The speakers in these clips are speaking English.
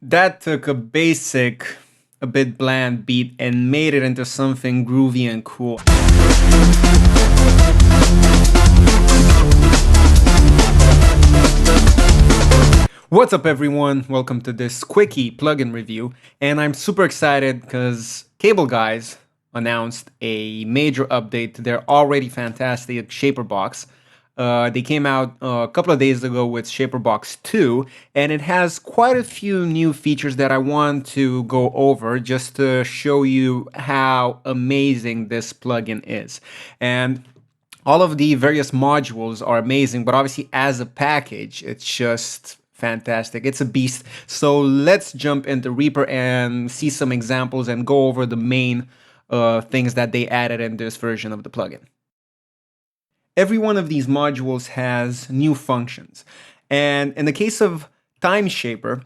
That took a basic, a bit bland beat and made it into something groovy and cool. What's up everyone, welcome to this quickie plugin review, and I'm super excited because Cableguys announced a major update to their already fantastic ShaperBox. They came out a couple of days ago with ShaperBox 2, and it has quite a few new features that I want to go over just to show you how amazing this plugin is. And all of the various modules are amazing, but obviously as a package, it's just fantastic. It's a beast. So let's jump into Reaper and see some examples and go over the main things that they added in this version of the plugin. Every one of these modules has new functions. And in the case of Time Shaper,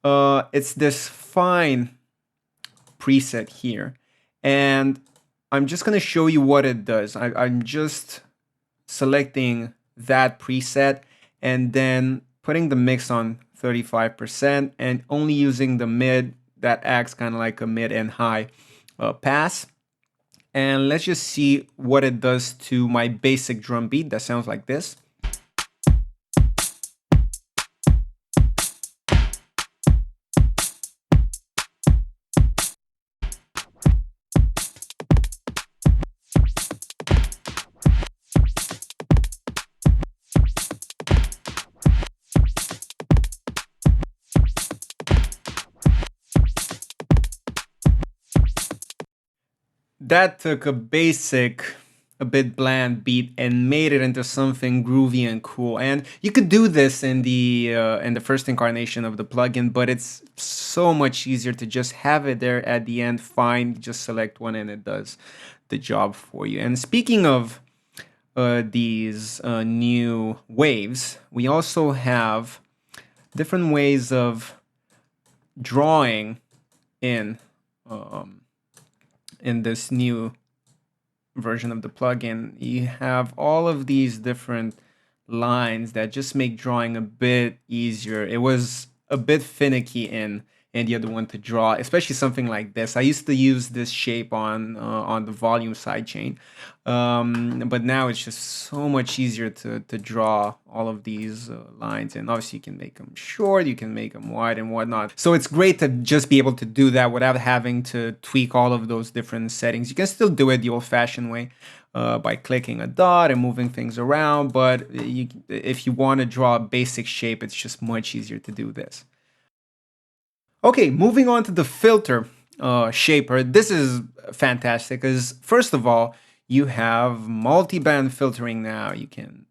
it's this fine preset here. And I'm just going to show you what it does. I'm just selecting that preset and then putting the mix on 35% and only using the mid that acts kind of like a mid and high pass. And let's just see what it does to my basic drum beat that sounds like this. That took a basic, a bit bland beat and made it into something groovy and cool. And you could do this in the first incarnation of the plugin, but it's so much easier to just have it there at the end. Fine, just select one and it does the job for you. And speaking of these new waves, we also have different ways of drawing in this new version of the plugin. You have all of these different lines that just make drawing a bit easier. It was a bit finicky in the other one to draw, especially something like this. I used to use this shape on the volume sidechain, but now it's just so much easier to draw all of these lines. And obviously you can make them short, you can make them wide and whatnot. So it's great to just be able to do that without having to tweak all of those different settings. You can still do it the old-fashioned way, by clicking a dot and moving things around, but if you want to draw a basic shape, it's just much easier to do this. Okay, moving on to the filter shaper. This is fantastic because first of all, you have multi-band filtering now. You can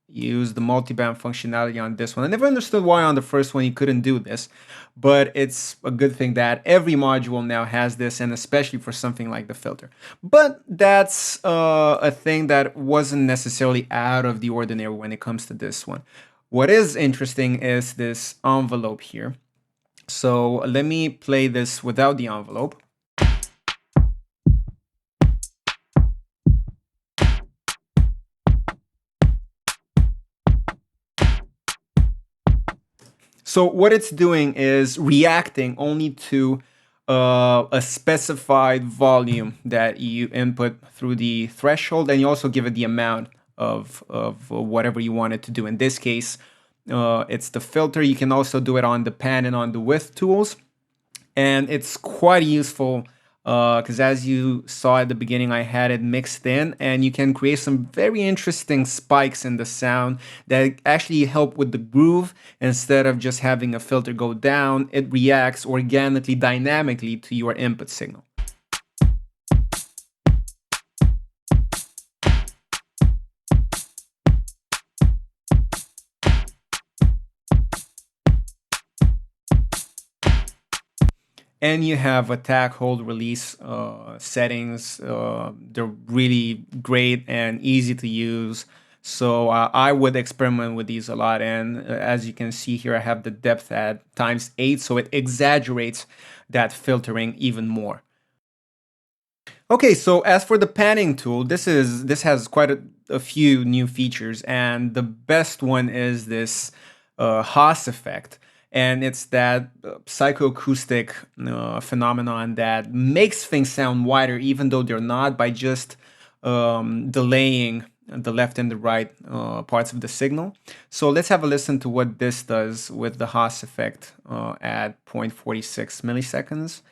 use the multi-band functionality on this one. I never understood why on the first one you couldn't do this, but it's a good thing that every module now has this, and especially for something like the filter. But that's a thing that wasn't necessarily out of the ordinary when it comes to this one. What is interesting is this envelope here. So let me play this without the envelope. So what it's doing is reacting only to a specified volume that you input through the threshold, and you also give it the amount of whatever you want it to do. In this case, it's the filter. You can also do it on the pan and on the width tools. And it's quite useful because as you saw at the beginning, I had it mixed in, and you can create some very interesting spikes in the sound that actually help with the groove. Instead of just having a filter go down, it reacts organically, dynamically to your input signal. And you have attack, hold, release settings. They're really great and easy to use. So I would experiment with these a lot. And as you can see here, I have the depth at ×8, so it exaggerates that filtering even more. Okay, so as for the panning tool, this has quite a few new features, and the best one is this Haas effect. And it's that psychoacoustic phenomenon that makes things sound wider, even though they're not, by just delaying the left and the right parts of the signal. So let's have a listen to what this does with the Haas effect at 0.46 milliseconds.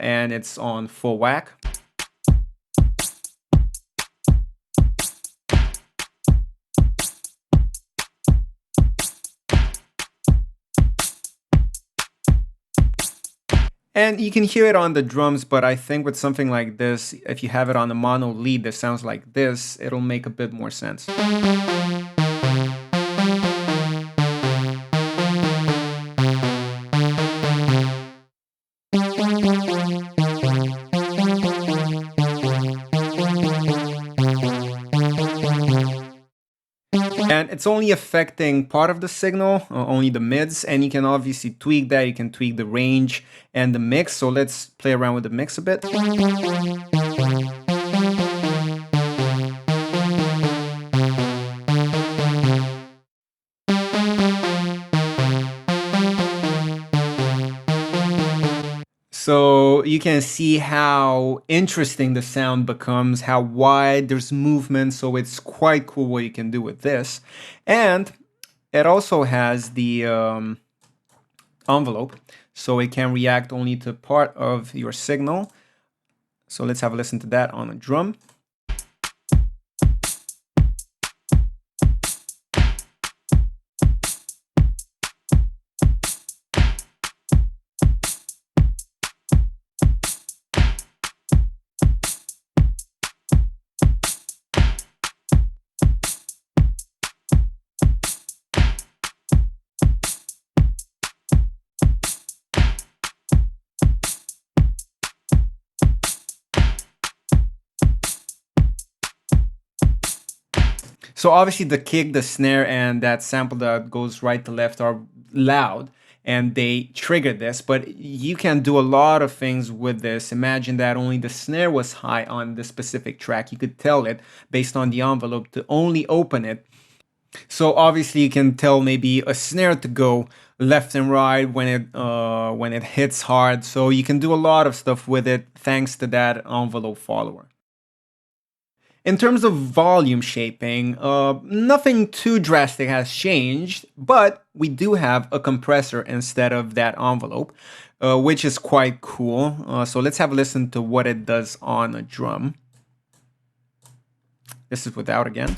And it's on full whack. And you can hear it on the drums, but I think with something like this, if you have it on a mono lead that sounds like this, it'll make a bit more sense. And it's only affecting part of the signal, only the mids, and you can obviously tweak that. You can tweak the range and the mix. So let's play around with the mix a bit. So you can see how interesting the sound becomes, how wide there's movement. So it's quite cool what you can do with this. And it also has the envelope, so it can react only to part of your signal. So let's have a listen to that on a drum. So obviously the kick, the snare, and that sample that goes right to left are loud and they trigger this, but you can do a lot of things with this. Imagine that only the snare was high on the specific track. You could tell it based on the envelope to only open it. So obviously you can tell maybe a snare to go left and right when it hits hard. So you can do a lot of stuff with it thanks to that envelope follower. In terms of volume shaping, nothing too drastic has changed, but we do have a compressor instead of that envelope, which is quite cool. So let's have a listen to what it does on a drum. This is without again.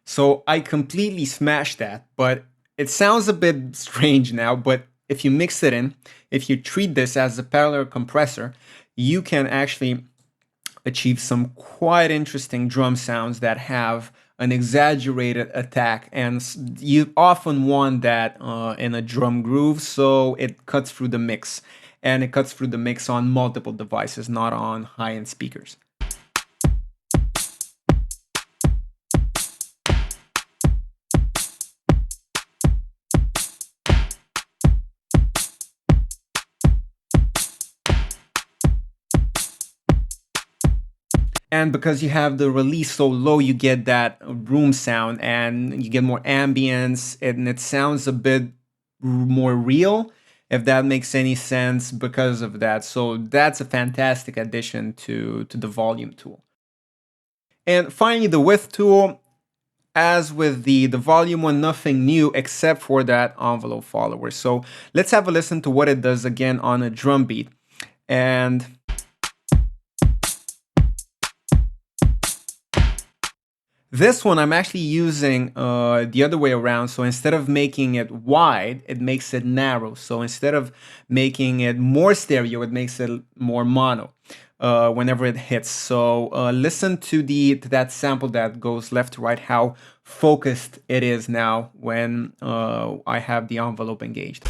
So I completely smashed that, but it sounds a bit strange now, but if you mix it in, if you treat this as a parallel compressor, you can actually achieve some quite interesting drum sounds that have an exaggerated attack, and you often want that in a drum groove, so it cuts through the mix, and it cuts through the mix on multiple devices, not on high-end speakers. And because you have the release so low, you get that room sound and you get more ambience, and it sounds a bit more real, if that makes any sense, because of that. So that's a fantastic addition to the volume tool. And finally, the width tool. As with the volume one, nothing new except for that envelope follower. So let's have a listen to what it does again on a drum beat. And this one, I'm actually using the other way around. So instead of making it wide, it makes it narrow. So instead of making it more stereo, it makes it more mono whenever it hits. So listen to that sample that goes left to right, how focused it is now when I have the envelope engaged.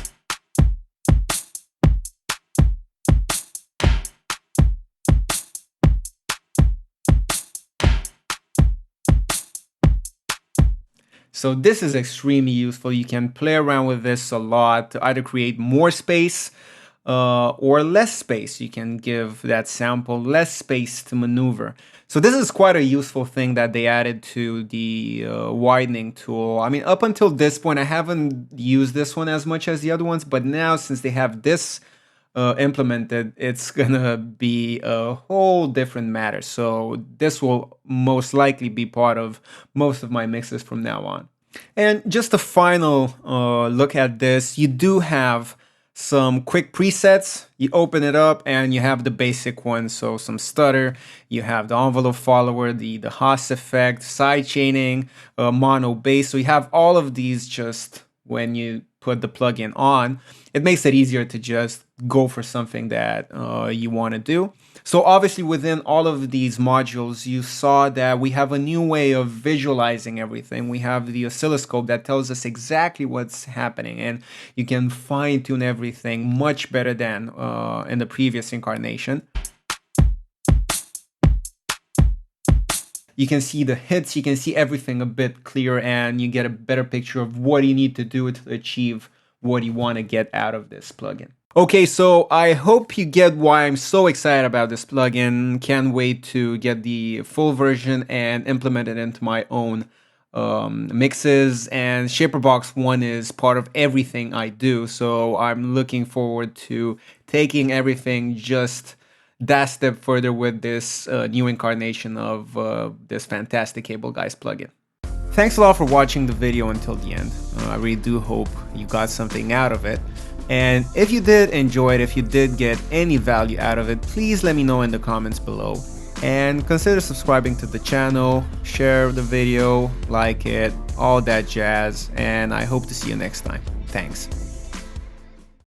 So this is extremely useful. You can play around with this a lot to either create more space or less space. You can give that sample less space to maneuver. So this is quite a useful thing that they added to the widening tool. I mean, up until this point, I haven't used this one as much as the other ones, but now since they have this implemented, it's gonna be a whole different matter. So this will most likely be part of most of my mixes from now on. And just a final look at this, you do have some quick presets. You open it up and you have the basic ones. So some stutter, you have the envelope follower, the Haas effect, side chaining, mono bass. So you have all of these just when you put the plugin on. It makes it easier to just go for something that you want to do. So obviously within all of these modules, you saw that we have a new way of visualizing everything. We have the oscilloscope that tells us exactly what's happening, and you can fine tune everything much better than in the previous incarnation. You can see the hits, you can see everything a bit clearer, and you get a better picture of what you need to do to achieve what you want to get out of this plugin. Okay, so I hope you get why I'm so excited about this plugin. Can't wait to get the full version and implement it into my own mixes. And ShaperBox 1 is part of everything I do, so I'm looking forward to taking everything just that step further with this new incarnation of this fantastic Cableguys plugin. Thanks a lot for watching the video until the end. I really do hope you got something out of it. And if you did enjoy it, if you did get any value out of it, please let me know in the comments below. And consider subscribing to the channel, share the video, like it, all that jazz. And I hope to see you next time. Thanks.